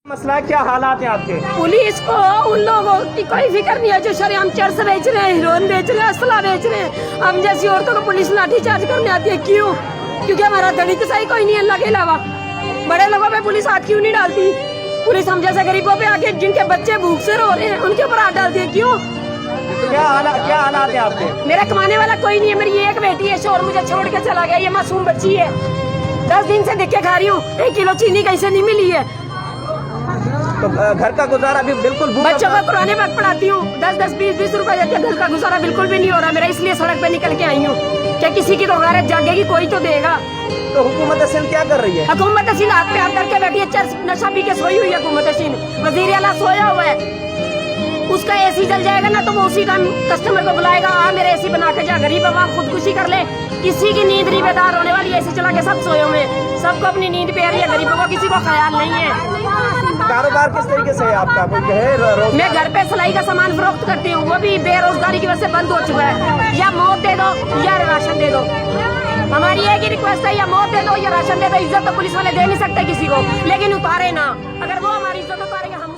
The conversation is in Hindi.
मसला क्या हालात है आपके? पुलिस को उन लोगों की कोई फिक्र नहीं है जो शरेआम चर्स बेच रहे हैं, हीरोइन बेच रहे हैं, असला बेच रहे हैं। हम जैसी औरतों को पुलिस लाठी चार्ज करने आती है, क्यों? क्योंकि हमारा दलित सही कोई नहीं है अल्लाह के अलावा। बड़े लोगों पे पुलिस हाथ क्यों नहीं डालती? पुलिस हम जैसे गरीबों पे आके जिनके बच्चे भूख से रो रहे हैं उनके ऊपर हाथ डालती है, क्यों? क्या हालात है आपके? मेरा कमाने वाला कोई नहीं है, मेरी एक बेटी है, शोर मुझे छोड़ के चला गया, ये मासूम बच्ची है, 10 दिन से देख के खा रही हूँ, 1 किलो चीनी कैसे नहीं मिली है। तो घर का गुजारा भी बिल्कुल बच्चों को पुराने वक्त पढ़ाती हूँ, 10-10, 20-20 रुपए देते हैं, घर का गुजारा बिल्कुल भी नहीं हो रहा मेरा, इसलिए सड़क पे निकल के आई हूँ। क्या किसी की तो गैरत जागेगी, कोई तो देगा। तो हुकूमत सिंध क्या कर रही है? हुकूमत सिंध हाथ पे हाथ करके बैठी है, चर्च नशा पी के सोई हुई है हुकूमत सिंध। वजीर आला सोया हुआ है, उसका एसी जल जाएगा ना तो वो उसी टाइम कस्टमर को बुलाएगा, आ मेरे एसी बना के जा, गरीब आवाम खुदकुशी कर ले। किसी की नींद नहीं बेदार होने वाली, एसी चला के सब सोए हुए, सबको अपनी नींद पे आ रही है, गरीबों को किसी को ख्याल नहीं है। कारोबार किस तरीके से है आपका? कोई है? मैं घर पे सिलाई का सामान फरोख्त करती हूँ, वो भी बेरोजगारी की वजह से बंद हो चुका है। या मौत दे दो या राशन दे दो, हमारी एक ही रिक्वेस्ट है, या मौत दे दो या राशन दे दो। इज्जत तो पुलिस वाले दे नहीं सकते किसी को, लेकिन उतारे ना, अगर वो हमारी इज्जत उतारेंगे हम